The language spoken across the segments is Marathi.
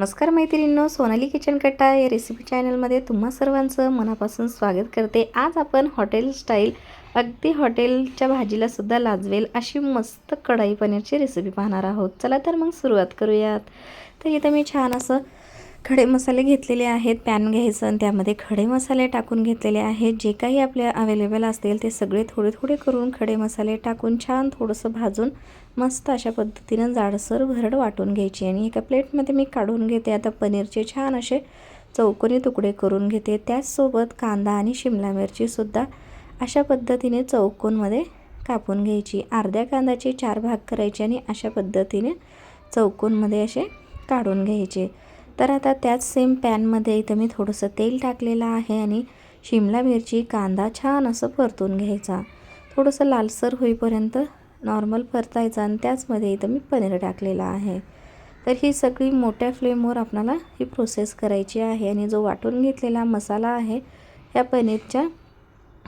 नमस्कार मैत्रिणींनो, सोनाली किचन कट्टा या रेसिपी चॅनलमध्ये तुम्हा सर्वांचं मनापासून स्वागत करते। आज आपण हॉटेल स्टाईल अगदी हॉटेलच्या भाजीला सुद्धा लाजवेल अशी मस्त कढई पनीरची रेसिपी पाहणार आहोत। चला तर मग सुरुवात करूयात। तर इथे मी छान असं खडे मसाले घेतलेले आहेत। पॅन घ्यायचं आणि त्यामध्ये खडे मसाले टाकून घेतलेले आहेत। जे काही आपल्या अवेलेबल असतील ते सगळे थोडे थोडे करून खडे मसाले टाकून छान थोडंसं भाजून मस्त अशा पद्धतीने जाडसर भरड वाटून घ्यायची आणि एका प्लेटमध्ये मी काढून घेते। आता पनीरचे छान असे चौकोनी तुकडे करून घेते। त्याचसोबत कांदा आणि शिमला मिरची सुद्धा अशा पद्धतीने चौकोनमध्ये कापून घ्यायची। अर्ध्या कांद्याचे 4 भाग करायचे आणि अशा पद्धतीने चौकोनमध्ये असे काढून घ्यायचे। तर आता त्याच सेम पॅनमध्ये इथं मी थोडंसं तेल टाकलेलं आहे आणि शिमला मिरची कांदा छान असं परतून घ्यायचा। थोडंसं लालसर होईपर्यंत नॉर्मल परतायचा आणि त्याचमध्ये इथं मी पनीर टाकलेलं आहे। तर ही सगळी मोठ्या फ्लेमवर आपल्याला ही प्रोसेस करायची आहे आणि जो वाटून घेतलेला मसाला आहे ह्या पनीरच्या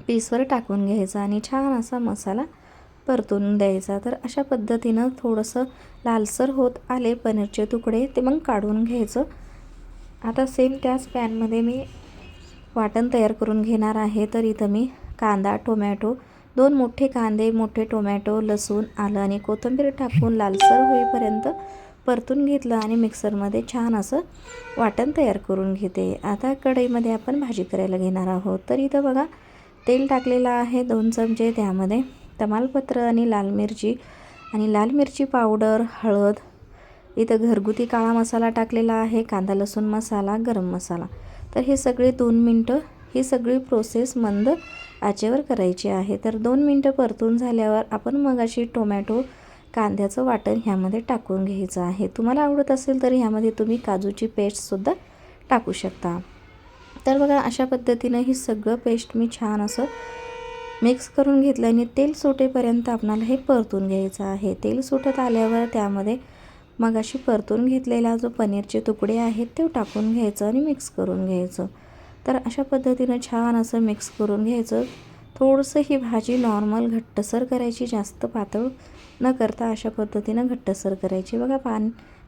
पीसवर टाकून घ्यायचा आणि छान असा मसाला परतून द्यायचा। तर अशा पद्धतीनं थोडंसं लालसर होत आले पनीरचे तुकडे ते मग काढून घ्यायचं। आता सेम त्याच पॅनमध्ये मी वाटण तयार करून घेणार आहे। तर इथं मी कांदा, टोमॅटो, 2 मोठे कांदे, मोठे टोमॅटो, लसूण, आलं आणि कोथिंबीर टाकून लालसर होईपर्यंत परतून घेतलं आणि मिक्सरमध्ये छान असं वाटण तयार करून घेते। आता कढईमध्ये आपण भाजी करायला घेणार आहोत। तर इथं बघा तेल टाकलेलं आहे 2 चमचे। त्यामध्ये तमालपत्र आणि लाल मिरची पावडर, हळद, इथं घरगुती काळा मसाला टाकलेला आहे, कांदा लसूण मसाला, गरम मसाला। तर हे सगळे 2 मिनटं ही सगळी प्रोसेस मंद आचेवर करायची आहे। तर 2 मिनटं परतून झाल्यावर आपण मग अशी टोमॅटो कांद्याचं वाटण ह्यामध्ये टाकून घ्यायचं आहे। तुम्हाला आवडत असेल तर ह्यामध्ये तुम्ही काजूची पेस्टसुद्धा टाकू शकता। तर बघा अशा पद्धतीनं ही सगळं पेस्ट मी छान असं मिक्स करून घेतलं आणि तेल सुटेपर्यंत आपल्याला हे परतून घ्यायचं आहे। तेल सुटत आल्यावर त्यामध्ये मग अशी परतून घेतलेला जो पनीरचे तुकडे आहेत ते टाकून घ्यायचं आणि मिक्स करून घ्यायचं। तर अशा पद्धतीनं छान असं मिक्स करून घ्यायचं। थोडंसं ही भाजी नॉर्मल घट्टसर करायची, जास्त पातळ न करता अशा पद्धतीनं घट्टसर करायची। बघा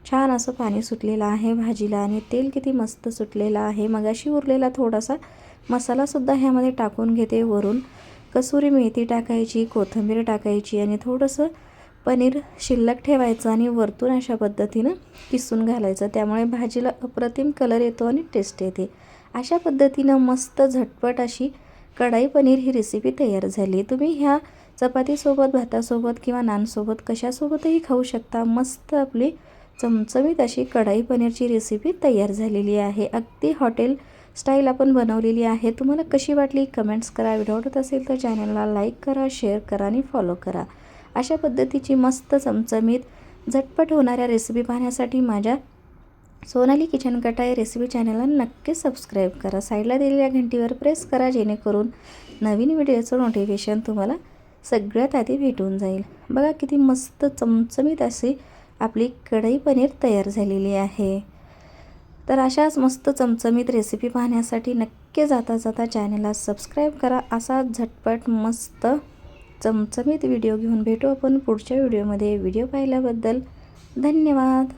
छान असं पाणी सुटलेलं आहे भाजीला आणि तेल किती मस्त सुटलेलं आहे। मग अशी उरलेला थोडासा मसालासुद्धा ह्यामध्ये टाकून घेते। वरून कसुरी मेथी टाकायची, कोथिंबीर टाकायची आणि थोडंसं पनीर शिल्लक ठेवायचं आणि वरतून अशा पद्धतीनं किसून घालायचं। त्यामुळे भाजीला अप्रतिम कलर येतो आणि टेस्ट येते। अशा पद्धतीनं मस्त झटपट अशी कढई पनीर ही रेसिपी तयार झाली। तुम्ही ह्या चपातीसोबत, भातासोबत किंवा नानसोबत कशासोबतही खाऊ शकता। मस्त आपली चमचमीत अशी कढई पनीरची रेसिपी तयार झालेली आहे। अगदी हॉटेल स्टाईल आपण बनवलेली आहे। तुम्हाला कशी वाटली कमेंट्स करा। व्हिडिओ आवडत असेल तर चॅनलला लाईक करा, शेअर करा आणि फॉलो करा। अशा पद्धतीची मस्त चमचमीत झटपट होणाऱ्या रेसिपी पाहण्यासाठी माझ्या सोनाली किचन कट्टा या रेसिपी चॅनलला नक्की सबस्क्राईब करा। साईडला दिलेल्या घंटीवर प्रेस करा जेणेकरून नवीन व्हिडिओचं नोटिफिकेशन तुम्हाला सगळ्यात आधी भेटून जाईल। बघा किती मस्त चमचमीत अशी आपली कढई पनीर तयार झालेली आहे। तर अशाच मस्त चमचमीत रेसिपी पाहण्यासाठी नक्की जाता चॅनलला सबस्क्राईब करा। असा झटपट मस्त चमचमीत व्हिडिओ घेऊन भेटू आपण पुढच्या व्हिडिओमध्ये। व्हिडिओ पाहिल्याबद्दल धन्यवाद।